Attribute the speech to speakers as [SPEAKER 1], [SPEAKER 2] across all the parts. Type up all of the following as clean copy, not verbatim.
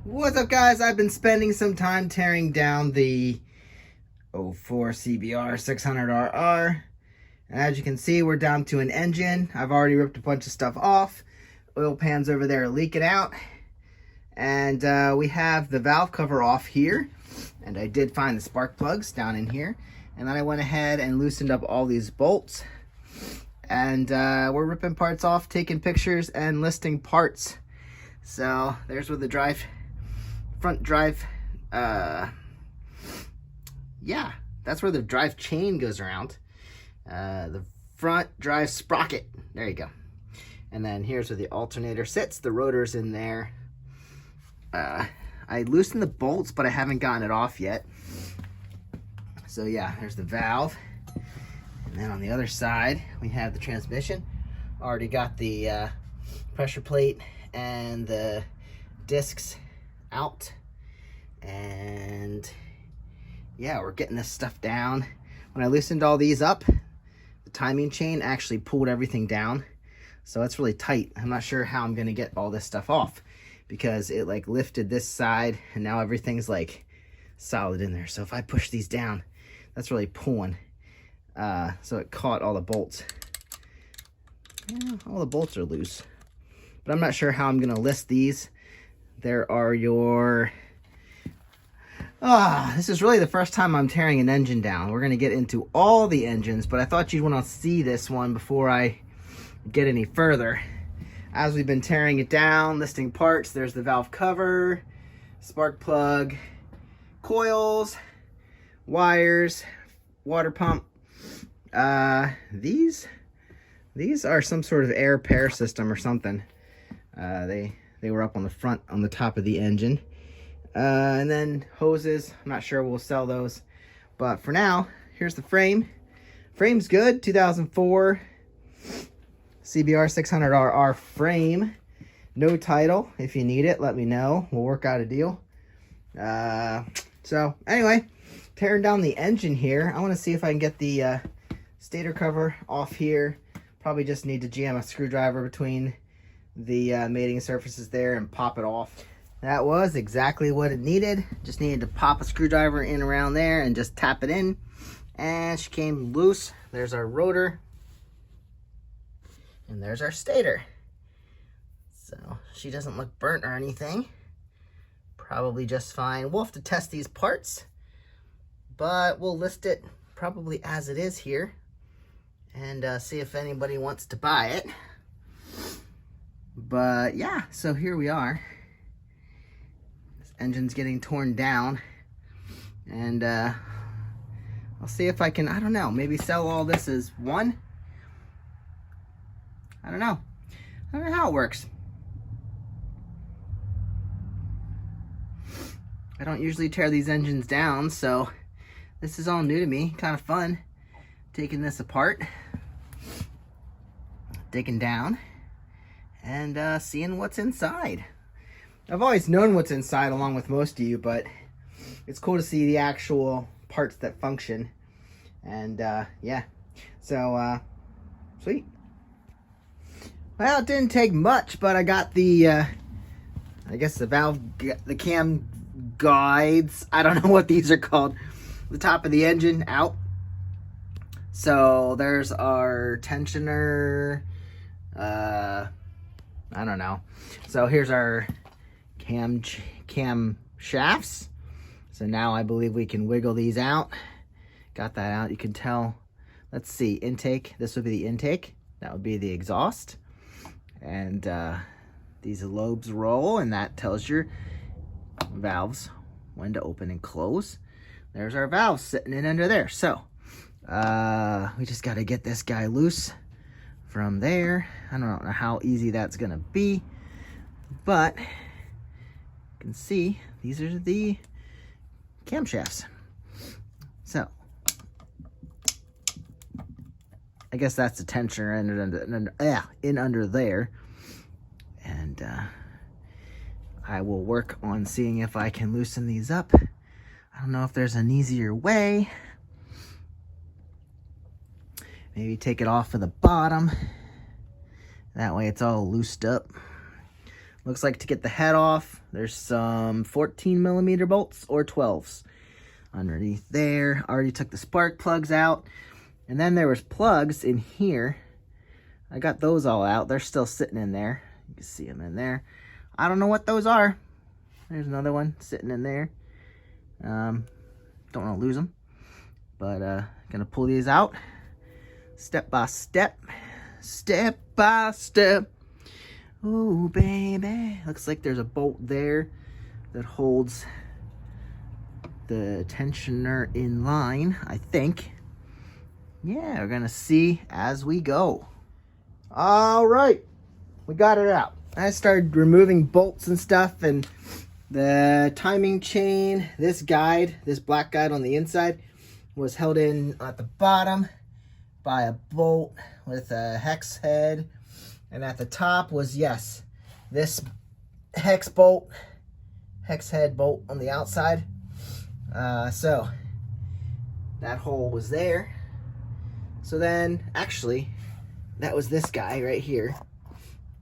[SPEAKER 1] What's up, guys? I've been spending some time tearing down the 04 CBR600RR. And as you can see, we're down to an engine. I've already ripped a bunch of stuff off. Oil pans over there are leaking out. And we have the valve cover off here. And I did find the spark plugs down in here. And then I went ahead and loosened up all these bolts. And we're ripping parts off, taking pictures, and listing parts. So there's where the front drive, yeah, that's where the drive chain goes around. The front drive sprocket, there you go. And then here's where the alternator sits. The rotor's in there. I loosened the bolts, but I haven't gotten it off yet. So yeah, there's the valve. And then on the other side, we have the transmission. Already got the pressure plate and the discs out. And yeah, we're getting this stuff down. When I loosened all these up, the timing chain actually pulled everything down. So it's really tight. I'm not sure how I'm gonna get all this stuff off because it like lifted this side and now everything's like solid in there. So if I push these down, that's really pulling. So it caught all the bolts. Yeah, all the bolts are loose. But I'm not sure how I'm gonna list these. There are your... this is really the first time I'm tearing an engine down. We're gonna get into all the engines, but I thought you'd wanna see this one before I get any further. As we've been tearing it down, listing parts, there's the valve cover, spark plug, coils, wires, water pump. These are some sort of air pair system or something. They were up on the front, on the top of the engine. And then hoses, I'm not sure we'll sell those. But for now, here's the frame. Frame's good, 2004 CBR600RR frame. No title. If you need it, let me know. We'll work out a deal. So anyway, tearing down the engine here. I want to see if I can get the stator cover off here. Probably just need to jam a screwdriver between the mating surfaces there and pop it off. That was exactly what it needed. Just needed to pop a screwdriver in around there and just tap it in. And she came loose. There's our rotor. And there's our stator. So she doesn't look burnt or anything. Probably just fine. We'll have to test these parts. But we'll list it probably as it is here. And see if anybody wants to buy it. But yeah, so here we are. This engine's getting torn down. And I'll see if I can, I don't know, maybe sell all this as one. I don't know. I don't know how it works. I don't usually tear these engines down, so this is all new to me. Kind of fun taking this apart, digging down, and seeing what's inside. I've always known what's inside along with most of you, but it's cool to see the actual parts that function. And yeah, so sweet. Well, it didn't take much, but I got the I guess the cam guides, I don't know what these are called, the top of the engine out. So there's our tensioner, I don't know. So here's our cam shafts. So now I believe we can wiggle these out. Got that out. You can tell. Let's see, intake. This would be the intake. That would be the exhaust. And these lobes roll, and that tells your valves when to open and close. There's our valves sitting in under there. So we just got to get this guy loose from there. I don't know how easy that's gonna be, but you can see these are the camshafts. So I guess that's the tensioner in under there, and I will work on seeing if I can loosen these up. I don't know if there's an easier way. Maybe take it off of the bottom. That way it's all loosed up. Looks like to get the head off, there's some 14mm bolts or 12s underneath there. Already took the spark plugs out. And then there was plugs in here. I got those all out. They're still sitting in there. You can see them in there. I don't know what those are. There's another one sitting in there. Don't want to lose them. But gonna pull these out step by step. Step by step. Oh, baby. Looks like there's a bolt there that holds the tensioner in line, I think. Yeah, we're gonna see as we go. All right, we got it out. I started removing bolts and stuff, and the timing chain, this guide, this black guide on the inside, was held in at the bottom by a bolt with a hex head. And at the top was, yes, this hex head bolt on the outside. So that hole was there. So then, actually, that was this guy right here.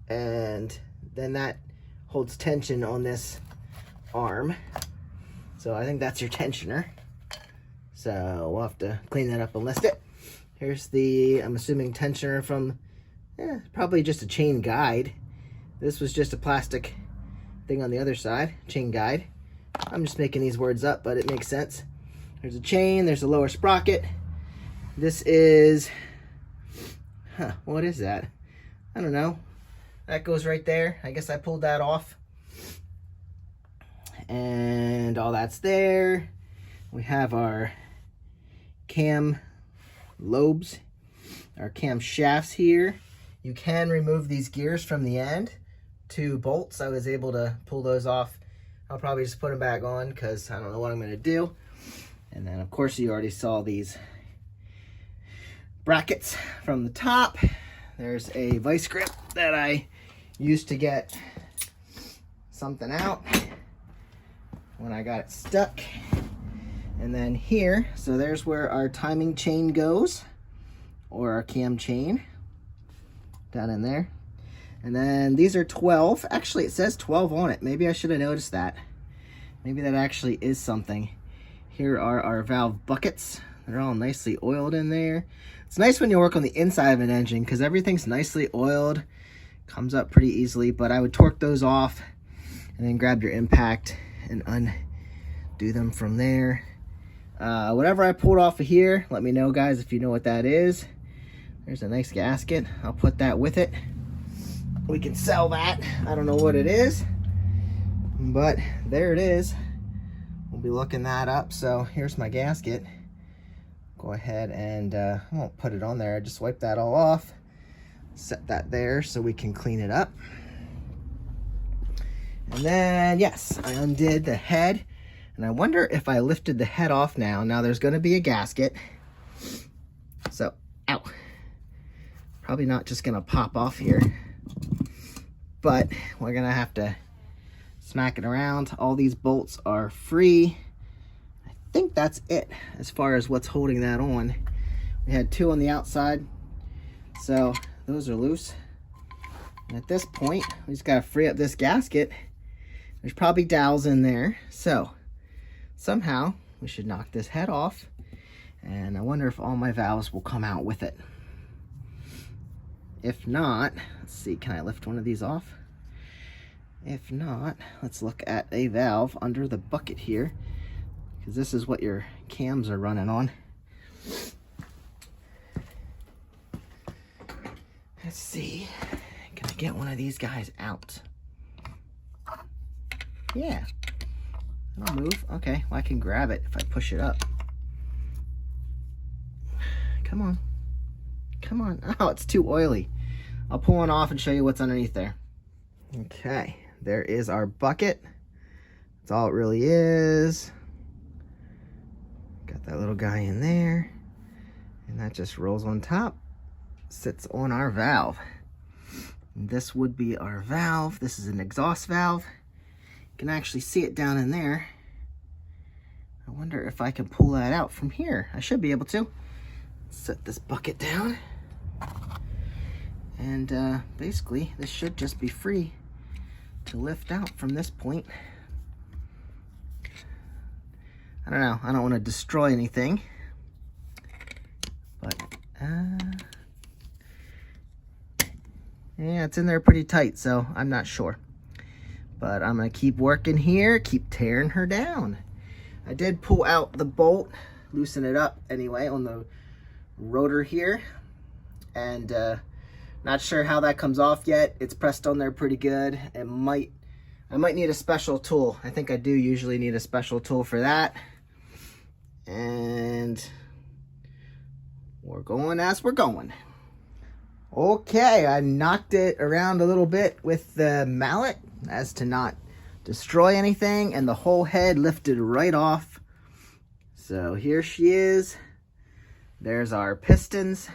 [SPEAKER 1] And then that holds tension on this arm. So I think that's your tensioner. So we'll have to clean that up and list it. Here's the, I'm assuming, tensioner from, probably just a chain guide. This was just a plastic thing on the other side, chain guide. I'm just making these words up, but it makes sense. There's a chain, there's a lower sprocket. This is, what is that? I don't know. That goes right there. I guess I pulled that off. And all that's there. We have our cam lobes, our cam shafts here. You can remove these gears from the end. 2 bolts. I was able to pull those off. I'll probably just put them back on because I don't know what I'm going to do. And then, of course, you already saw these brackets from the top. There's a vice grip that I used to get something out when I got it stuck. And then here, so there's where our timing chain goes, or our cam chain, down in there. And then these are 12. Actually, it says 12 on it. Maybe I should have noticed that. Maybe that actually is something. Here are our valve buckets. They're all nicely oiled in there. It's nice when you work on the inside of an engine because everything's nicely oiled. Comes up pretty easily, but I would torque those off and then grab your impact and undo them from there. Whatever I pulled off of here, let me know, guys, if you know what that is. There's a nice gasket. I'll put that with it. We can sell that. I don't know what it is, but there it is. We'll be looking that up. So here's my gasket. Go ahead and I won't put it on there. I just wipe that all off. Set that there so we can clean it up. And then, yes, I undid the head. And I wonder if I lifted the head off now. Now there's going to be a gasket. So, ow. Probably not just going to pop off here. But we're going to have to smack it around. All these bolts are free. I think that's it as far as what's holding that on. We had 2 on the outside. So those are loose. And at this point, we just got to free up this gasket. There's probably dowels in there. So somehow we should knock this head off. And I wonder if all my valves will come out with it. If not, let's see, can I lift one of these off? If not, let's look at a valve under the bucket here, because this is what your cams are running on. Let's see, can I get one of these guys out? Yeah, it'll move. Okay, well, I can grab it if I push it up. Come on. Come on. Oh, it's too oily. I'll pull one off and show you what's underneath there. Okay, there is our bucket. That's all it really is. Got that little guy in there. And that just rolls on top. Sits on our valve. And this would be our valve. This is an exhaust valve. You can actually see it down in there. I wonder if I can pull that out from here. I should be able to. Set this bucket down. And basically, this should just be free to lift out from this point. I don't know. I don't want to destroy anything. But, yeah, it's in there pretty tight, so I'm not sure. But I'm going to keep working here, keep tearing her down. I did pull out the bolt, loosen it up anyway on the rotor here. And not sure how that comes off yet. It's pressed on there pretty good. I might need a special tool. I think I do usually need a special tool for that. And we're going as we're going. Okay, I knocked it around a little bit with the mallet as to not destroy anything, and the whole head lifted right off. So here she is. There's our pistons.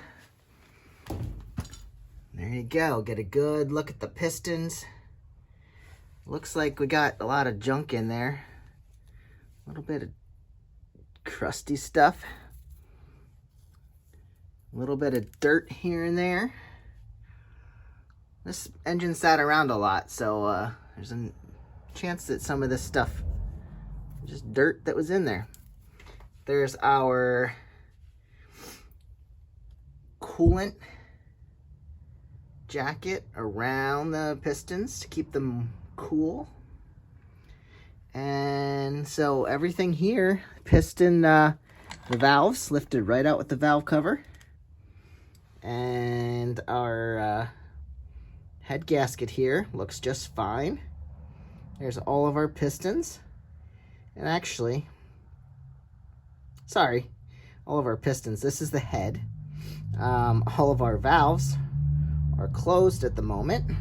[SPEAKER 1] There you go. Get a good look at the pistons. Looks like we got a lot of junk in there. A little bit of crusty stuff. A little bit of dirt here and there. This engine sat around a lot, so there's a chance that some of this stuff is just dirt that was in there. There's our coolant jacket around the pistons to keep them cool. And so everything here, piston, the valves lifted right out with the valve cover. And our head gasket here looks just fine. There's all of our pistons. And actually, sorry, all of our pistons. This is the head. All of our valves are closed at the moment.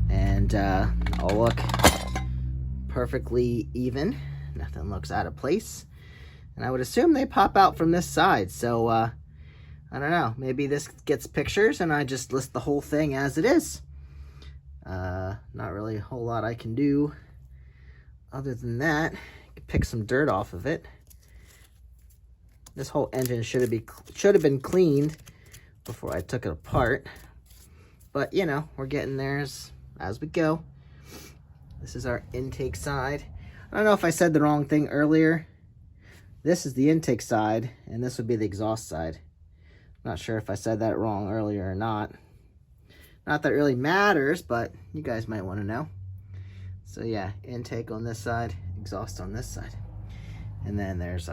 [SPEAKER 1] And all look perfectly even. Nothing looks out of place. And I would assume they pop out from this side. So, I don't know. Maybe this gets pictures and I just list the whole thing as it is. Not really a whole lot I can do other than that. Pick some dirt off of it. This whole engine should have been cleaned before I took it apart. But, you know, we're getting there as we go. This is our intake side. I don't know if I said the wrong thing earlier. This is the intake side, and this would be the exhaust side. Not sure if I said that wrong earlier or not. Not that it really matters, but you guys might want to know. So yeah, intake on this side, exhaust on this side. And then there's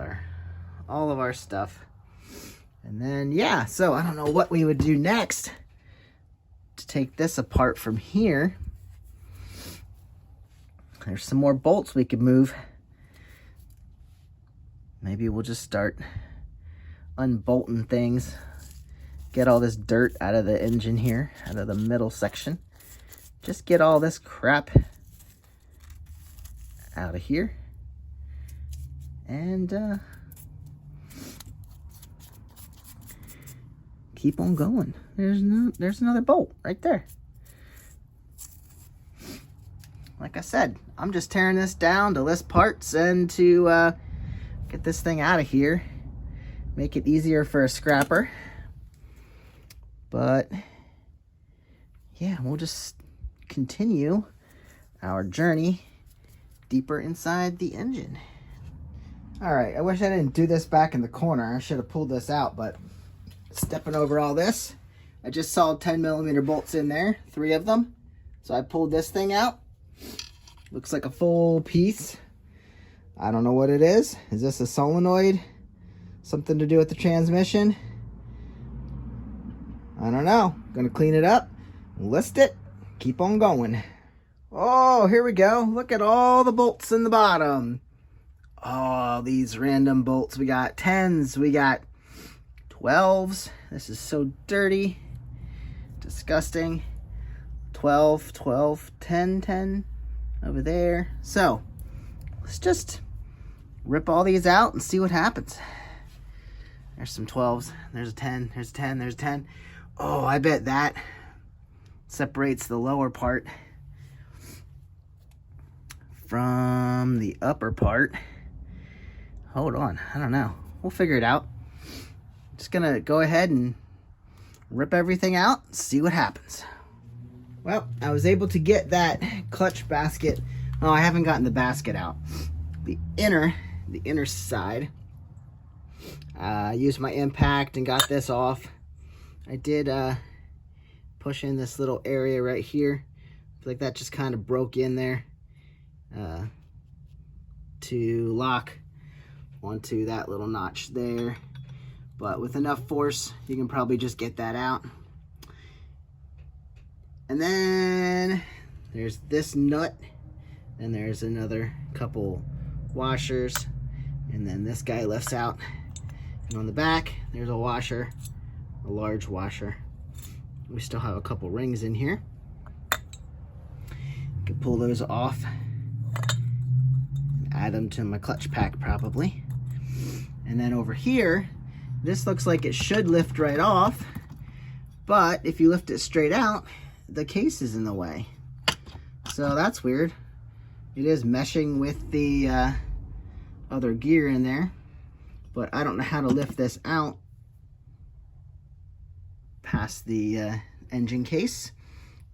[SPEAKER 1] all of our stuff. And then, yeah, so I don't know what we would do next to take this apart from here. There's some more bolts we could move. Maybe we'll just start unbolting things. Get all this dirt out of the engine here, out of the middle section. Just get all this crap out of here. And keep on going. There's another bolt right there. Like I said, I'm just tearing this down to list parts and to get this thing out of here. Make it easier for a scrapper. But yeah, we'll just continue our journey deeper inside the engine. All right, I wish I didn't do this back in the corner. I should have pulled this out, but stepping over all this, I just saw 10mm bolts in there, 3 of them. So I pulled this thing out. Looks like a full piece. I don't know what it is. Is this a solenoid? Something to do with the transmission? I don't know. Gonna clean it up, list it, keep on going. Oh, here we go. Look at all the bolts in the bottom. Oh, these random bolts. We got 10s, we got 12s. This is so dirty. Disgusting. 12, 12, 10, 10 over there. So, let's just rip all these out and see what happens. There's some 12s. There's a 10. There's a 10. There's a 10. Oh, I bet that separates the lower part from the upper part. Hold on. I don't know. We'll figure it out. Just gonna go ahead and rip everything out and see what happens. Well, I was able to get that clutch basket. Oh, I haven't gotten the basket out. The inner side. I used my impact and got this off. I did push in this little area right here. I feel like that just kind of broke in there to lock onto that little notch there. But with enough force, you can probably just get that out. And then there's this nut, and there's another couple washers, and then this guy lifts out. And on the back, there's a washer, a large washer. We still have a couple rings in here. I could pull those off, add them to my clutch pack probably. And then over here, this looks like it should lift right off, but if you lift it straight out, the case is in the way. So that's weird. It is meshing with the other gear in there, but I don't know how to lift this out past the engine case.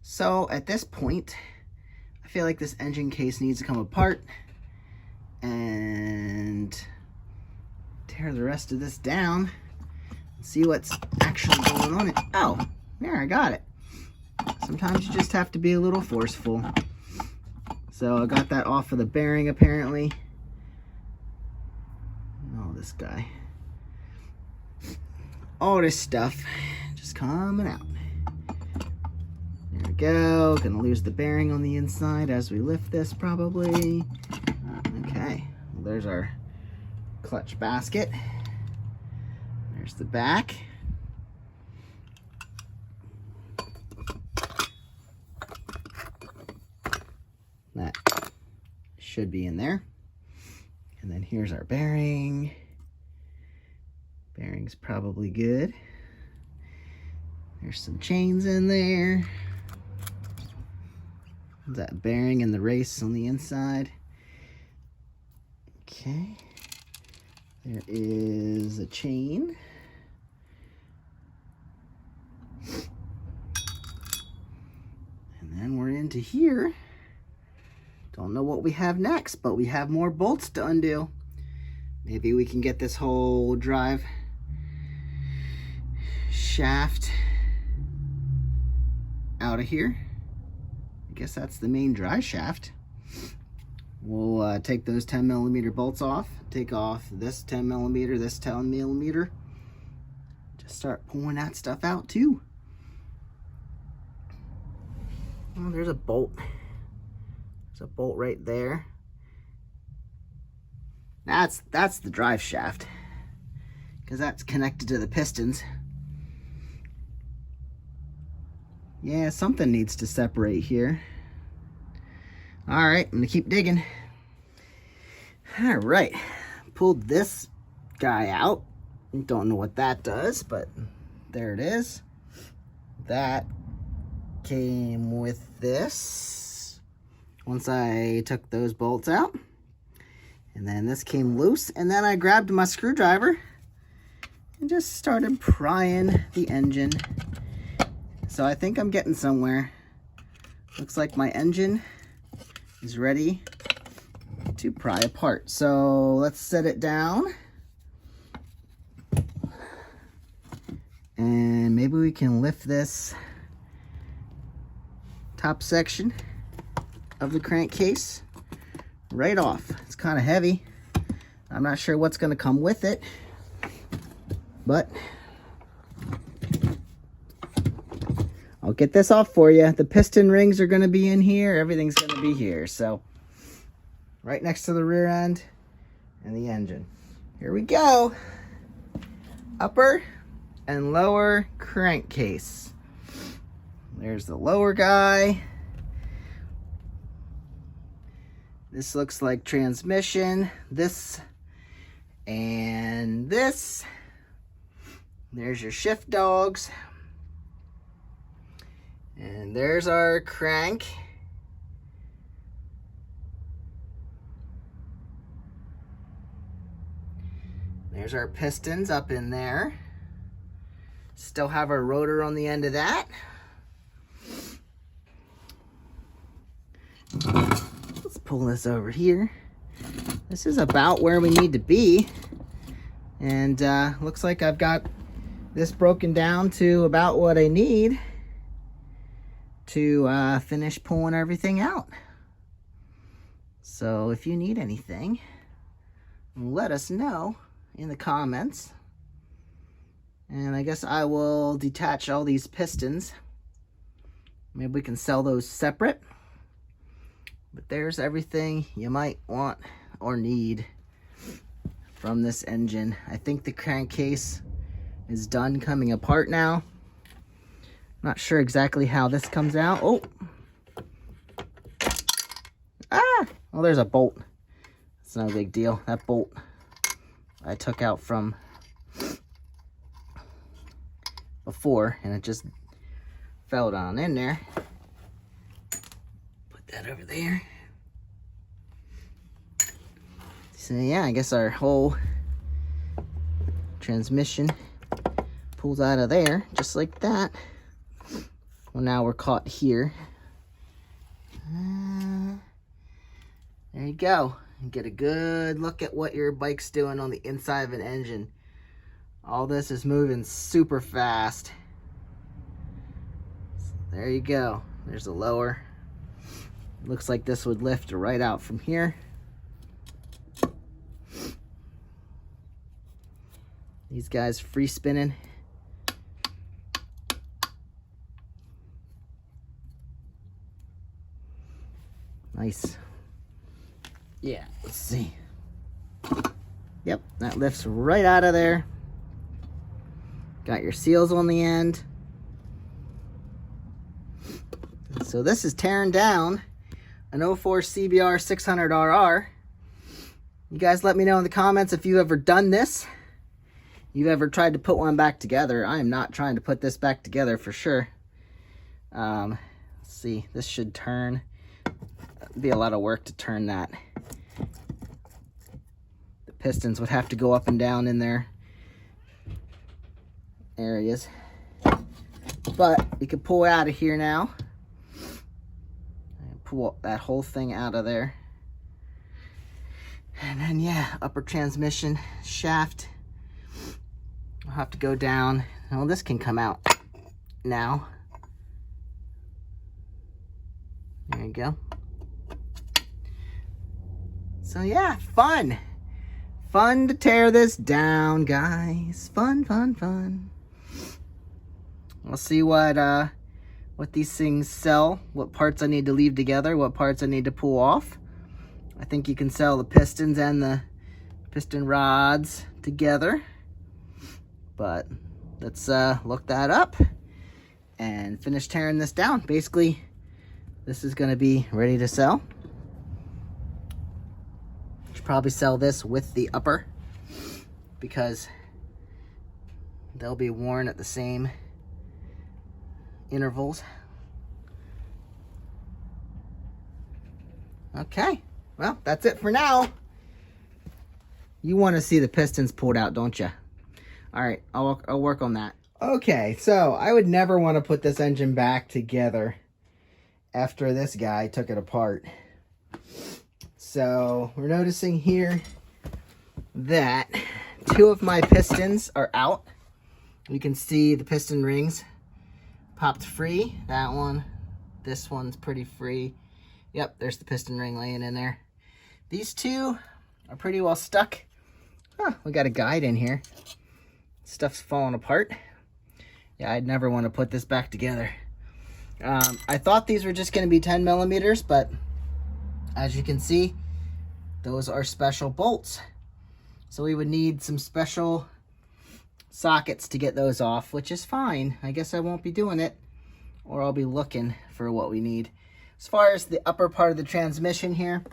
[SPEAKER 1] So at this point, I feel like this engine case needs to come apart and tear the rest of this down and see what's actually going on. Oh, there, I got it. Sometimes you just have to be a little forceful. So I got that off of the bearing apparently. Oh, this guy. All this stuff just coming out. There we go. Gonna lose the bearing on the inside as we lift this probably. Okay, well, there's our clutch basket. There's the back. That should be in there. And then here's our bearing. Bearing's probably good. There's some chains in there. That bearing and the race on the inside. Okay. There is a chain. And then we're into here. Don't know what we have next, but we have more bolts to undo. Maybe we can get this whole drive shaft out of here. I guess that's the main drive shaft. We'll take those 10mm bolts off, take off this 10mm, this 10mm. Just start pulling that stuff out too. Oh, there's a bolt. There's a bolt right there. That's the drive shaft, because that's connected to the pistons. Yeah, something needs to separate here. All right, I'm gonna keep digging. All right, pulled this guy out. Don't know what that does, but there it is. That came with this. Once I took those bolts out. And then this came loose, and then I grabbed my screwdriver and just started prying the engine. So I think I'm getting somewhere. Looks like my engine is ready to pry apart. So let's set it down. And maybe we can lift this top section of the crankcase right off. It's kind of heavy. I'm not sure what's going to come with it, but I'll get this off for you. The piston rings are going to be in here. Everything's going to be here. So right next to the rear end and the engine. Here we go. Upper and lower crankcase. There's the lower guy. This looks like transmission. This and this. There's your shift dogs. And there's our crank. There's our pistons up in there. Still have our rotor on the end of that. pull this over here. This is about where we need to be. And looks like I've got this broken down to about what I need to finish pulling everything out. So if you need anything, let us know in the comments. And I guess I will detach all these pistons. Maybe we can sell those separate. But there's everything you might want or need from this engine. I think the crankcase is done coming apart now. Not sure exactly how this comes out. Oh! Ah! Well, there's a bolt. It's no big deal. That bolt I took out from before, and it just fell down in there. Put that over there. So yeah, I guess our whole transmission pulls out of there, just like that. Well, now we're caught here. There you go. You get a good look at what your bike's doing on the inside of an engine. All this is moving super fast. So there you go. There's the lower. Looks like this would lift right out from here. These guys free spinning. Nice. Yeah, let's see. Yep, that lifts right out of there. Got your seals on the end. So this is tearing down an 04 CBR600RR. You guys let me know in the comments if you've ever done this. You've ever tried to put one back together. I am not trying to put this back together for sure. Let's see, this should turn. It'd be a lot of work to turn that. The pistons would have to go up and down in their areas. But you can pull out of here now. And pull that whole thing out of there. And then yeah, upper transmission shaft. I'll have to go down. Well, this can come out now. There you go. So yeah, fun. Fun to tear this down, guys. Fun, fun, fun. We'll see what these things sell, what parts I need to leave together, what parts I need to pull off. I think you can sell the pistons and the piston rods together. But let's look that up and finish tearing this down. Basically, this is going to be ready to sell. Should probably sell this with the upper because they'll be worn at the same intervals. Okay, well, that's it for now. You want to see the pistons pulled out, don't you? All right, I'll work on that. Okay, so I would never want to put this engine back together after this guy took it apart. So we're noticing here that two of my pistons are out. You can see the piston rings popped free. That one, this one's pretty free. Yep, there's the piston ring laying in there. These two are pretty well stuck. Huh, we got a guide in here. Stuff's falling apart. Yeah, I'd never want to put this back together. I thought these were just going to be 10 millimeters, but as you can see, those are special bolts. So we would need some special sockets to get those off, which is fine. I guess I won't be doing it, or I'll be looking for what we need. As far as the upper part of the transmission here,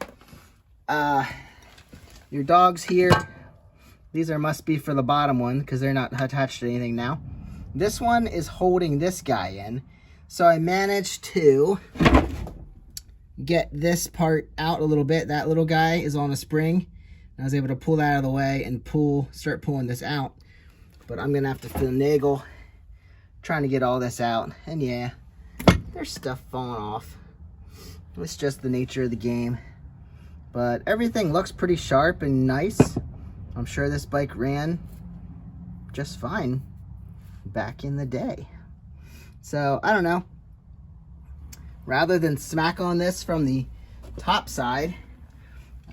[SPEAKER 1] your dogs here, these must be for the bottom one because they're not attached to anything now. This one is holding this guy in. So I managed to get this part out a little bit. That little guy is on a spring. I was able to pull that out of the way and start pulling this out. But I'm gonna have to finagle trying to get all this out. And yeah, there's stuff falling off. It's just the nature of the game. But everything looks pretty sharp and nice. I'm sure this bike ran just fine back in the day. So I don't know. Rather than smack on this from the top side,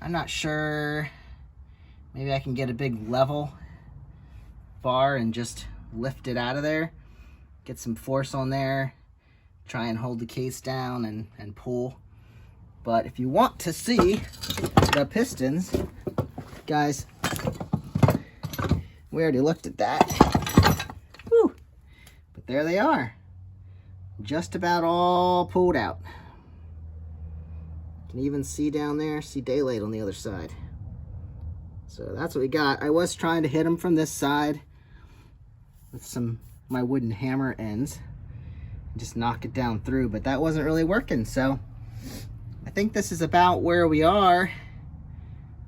[SPEAKER 1] I'm not sure. Maybe I can get a big level bar and just lift it out of there. Get some force on there. Try and hold the case down and pull. But if you want to see the pistons, guys, we already looked at that. Whew. But there they are. Just about all pulled out. You can even see down there, see daylight on the other side. So that's what we got. I was trying to hit them from this side with my wooden hammer ends. Just knock it down through, but that wasn't really working. So I think this is about where we are,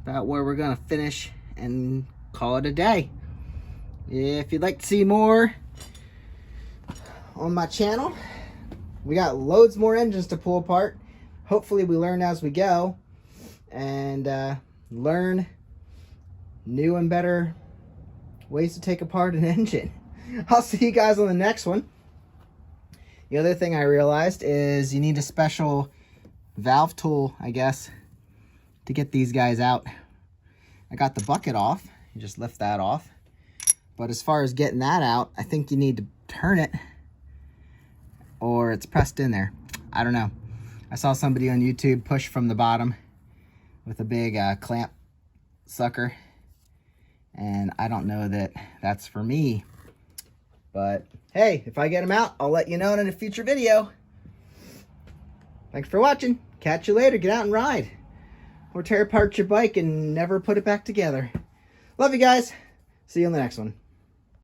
[SPEAKER 1] about where we're gonna finish and call it a day. If you'd like to see more on my channel, we got loads more engines to pull apart. Hopefully we learn as we go and learn new and better ways to take apart an engine. I'll see you guys on the next one. The other thing I realized is you need a special valve tool, I guess, to get these guys out. I got the bucket off. You just lift that off. But as far as getting that out, I think you need to turn it or it's pressed in there. I don't know. I saw somebody on YouTube push from the bottom with a big clamp sucker. And I don't know that that's for me. But hey, if I get them out, I'll let you know in a future video. Thanks for watching. Catch you later. Get out and ride. Or tear apart your bike and never put it back together. Love you guys. See you on the next one.